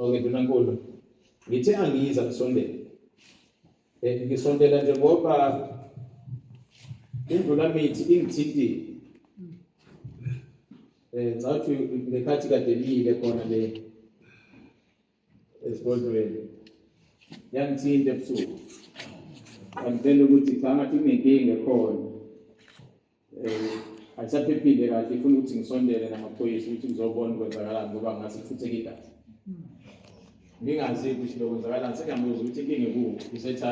ngiduna nkulu ngithe angiza kusondela ngisondela nje ngoba indlula mithi ingithintile zathi ngekhathi kade lile khona le esigodlweni yangithinta ebusuku ngitshela ukuthi cha ngathi kunenkinga khona ayisaphephile kahle ifuna ukuthi ngisondele namaphoyisa ukuthi ngizobona kwenzakalani ngoba ngasithutheke igazi ngingazi ukuthi lokwenzakalani sengambuza ukuthi inkinga ekuphi usethi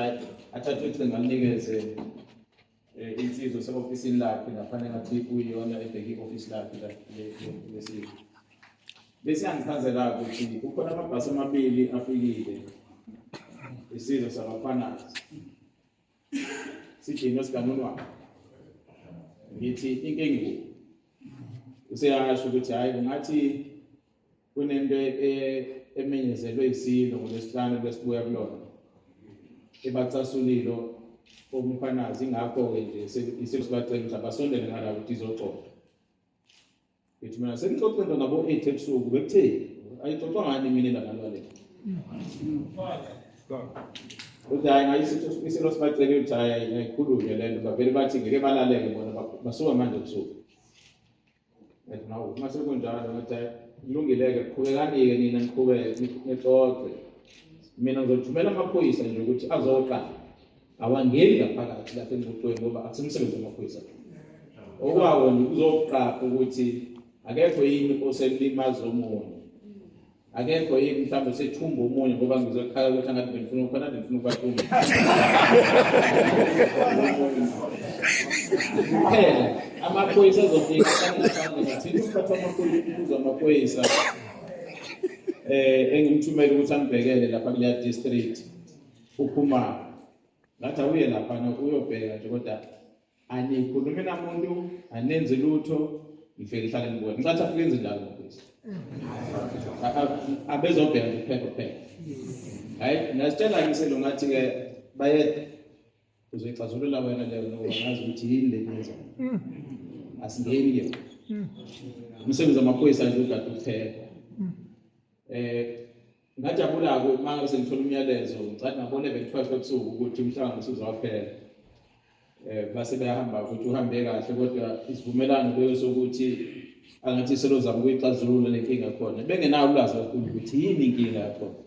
athathe icinga alinikeze insizwa se-ofisini lakhe ngaphandle ngathi kuyiyona ebheke i-ofisi lakhe lesizwe bese yangichazela ukuthi kukhona amabhasi amabili afikile isizwe sabafanazi sidinwe sikanonwabo ngithi inkinga useyasho ukuthi hayi ngathi kunento emenyezelwe isilo ngolesihlanu besibuya kulona ebacasulilo omfanazi ingakho-ke nje isebacela ukuthi abasondele ngala ukuthi izoxoxa ngithi mina sengixoxe nto ngabo 8 ebusuku bekutheni ayixoxwa ngani mina endangalwalelo ukuthi hayi ngayisilo sibacele ukuthi hayi ayikhulunywe le nto bavele bathi ngeke balaleke bona basuka manje ebusuku ethi nawo uma sekunjalo ngathi kulungileke qhubekani-ke nina niqhubeke nixoxe mina ngizothumela amaphoyisa nje ukuthi azoqala awangeni ngaphakathi lapha engxoxweni ngoba akusemsebenzi wamaphoyisa okwawo nje uzoqapha ukuthi akekho yini oselimaza omunye akekho yini mhlawumbe sethumba omunye ngoba ngizokhala ukuthi angathi ngifuna ukhona ngifuna ukubathumba phela amaphoyisa azofika ngathi ukuphatha amaphoyisa engimthumela ukuthi angibhekele lapha kuleya district uphuma ngathi awuye lapha uyobheka nje kodwa anikhulumi namuntu anenze lutho ngifike ihlale ngibona ngicathi afike enze njalo amaphoyisa abezobheka nje phela hayi nasitshela ngiselo ngathi-ke bayede uzoyixazulula wena leyo ngoba ngazi ukuthi yini le yenza asingeni-ke umsebenzi wamaphoyisa nje ukade kuphela ngajabula-ke uma ngabe sengithola umyalezo ngicathi ngabona 12 ebusuku ukuthi umhlangano usuzowaphela base bayahamba ukuthi uhambe kahle kodwa isivumelano leyo sokuthi angathi selo zama ukuyixazulula le nkinga khona bengenawo ulwazi kakhulu ukuthi yini inkinga yakhona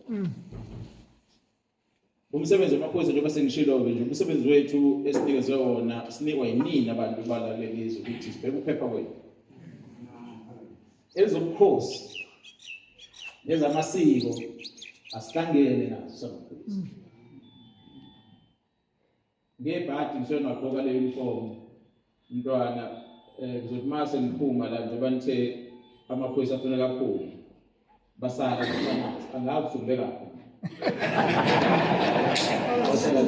umsebenzi wamaphoyisa njengoba sengishilo-ke nje umsebenzi wethu esinikezwe wona sinikwa yinini abantu balalelizwe ukuthi sibheke ukuphepha kwethu ezobukhosi nezamasiko asihlangene nazo samaphoyisa ngebhadi ngisuke ngagqoka le uniform umntwana ngizothi uma sengiphuma la njengoba nithe amaphoyisa afuna kakhulu basala angazi ukubekaphi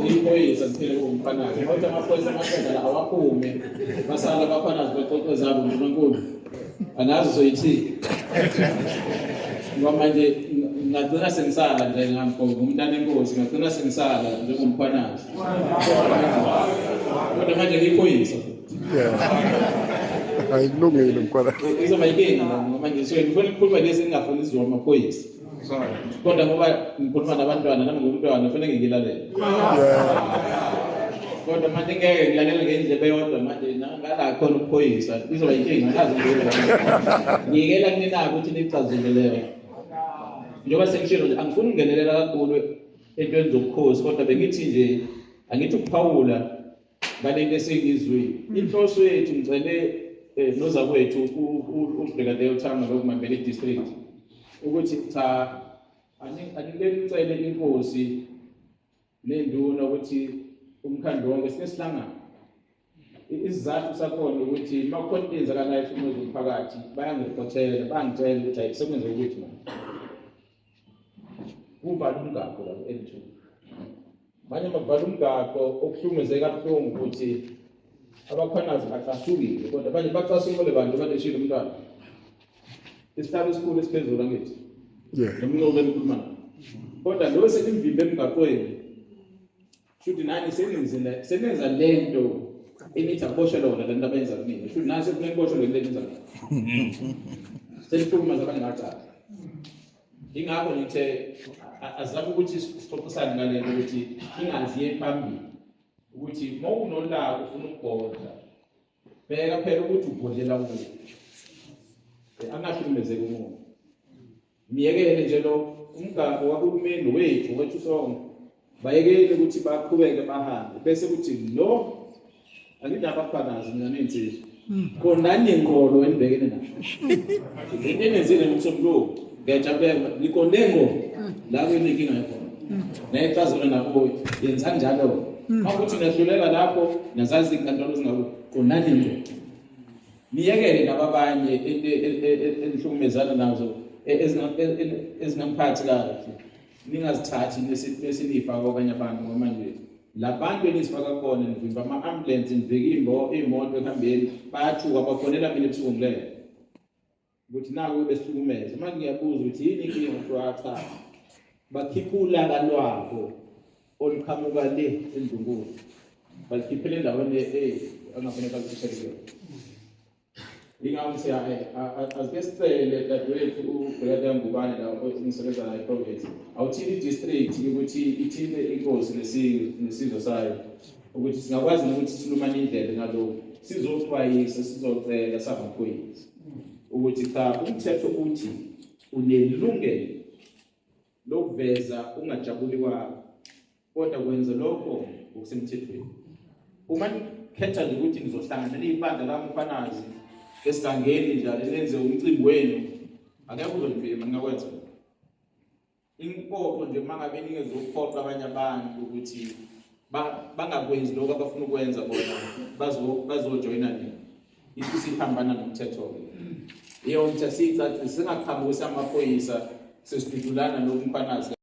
Iphoyisa siphile kumfanazi ngothi amaphoyisa amaqeda la awaphume basala abafanazi bexoxe zabo uNkulunkulu angazi uzoyithi ngoba manje ngagcina sengisala nje ngumntana enkosi ngagcina sengisala njengomfanazi kodwa manje ngiphoyisa ayikulungile mkwala izoba yinkinga ngoba manje ngisuke ngifuna ukukhuluma lezi ngingafuni izwa amaphoyisa kodwa ngoba ngikhuluma nabantwana nami ngumntwana kufanele ngilalele kodwa manje ngeke ngilalele ngendlebe yodwa manje ngala khona ukuphoyisa izoba yinkinga ngazi ngiyekela kunina ukuthi nichazuleleyo njengoba sengishilo nje angifuni ungenelela kakhulu entweni zobukhosi kodwa bengithi nje angithi ukuphawula balento esengizwile inhloso yethu ngicele nozakwethu uBrigadier uThanga lokumambela idistrict ukuthi cha anicele inkosi nenduna ukuthi umkhandlo wonke sinesihlangano isizathu sakhona ukuthi makukhona into enzakalayo ehlumwe zomphakathi bayangiripotela bangitshela ukuthi ayisebenze ukuthi manje kuvala umgaqo la N2 manje bavala umgaqo okuhlumezeka kabuhlungu ukuthi abakhanazi bacasukile kodwa manje bacasukile bantu baleshile umntwana isihlalo esikhulu esiphezulu angithi nomnqobe emkhulumana kodwa lo selimvimbe emgaqweni shuthi nani senenza lento enithi aboshelwa wona lento abenza kumina shuthi nani sekunenkoshelwe lento enza seliphuma zabanye ngacala ingakho ngithe azama ukuthi sixoxisane ngale nto ukuthi ingaziye phambili ukuthi uma unolaka ufuna ukubhodla bheka phela ukuthi ubhodlela kuphi angahlukumezeki umuntu miyekele nje lo umgaqo kahulumeni wethu sonke bayekele ukuthi baqhubeke bahambe bese kuthi lo angidabafanazi mina nensizwe khona nenkolo enibhekene nayo into enenzile ngomsombuluko ngiyajabula likondengo la kuyinkinga yakhona nayicazelo nabo yenza njalo ukuthi nahluleka lapho nazazi inkantolo zingabo khona nenkolo niyekele nababanye elihlukumezana nazo ezingamphathi kahle ningazithathi besinifaka okanye abantu ngoba manje labantu enizifaka khona nivimba ama-ambulance nivika iy'moto ekuhambeni bayathuka bafonela mina ebusuku ngilele ukuthi naku besihlukumeza manje ngiyabuza ukuthi yini inkinga kuthiwa cha bakhipha ulaka lwabo oluqhamuka le endungulu balikhiphele endaweni angafanele bakushelekele ingawuthi asike sicele dadewethu uBrother Ngubane la osebenza la eProvince awuthini idistrict ukuthi ithinte inkosi nesizwe sayo ukuthi singakwazi ukuthi silumane indlela ngalo sizoxwayisa sizocela samaphoyisa ukuthi cha umthetho uthi unelungelo lokuveza ungajabuli kwakho kodwa kwenza lokho okusemthethweni uma khetha nje ukuthi nizohlangana libandla lamfanazi esigangeni njalo lenze umcimbi wenu akekho uzonifika ngakwenza impopho nje mangabe ningezokuphoqa abanye abantu ukuthi bangakwenzi lokho abafuna ukwenza bona bazojoyina nini isihambana nomthetho iyo umthetho singakhambisa amaphoyisa sesidudulana nomfanazi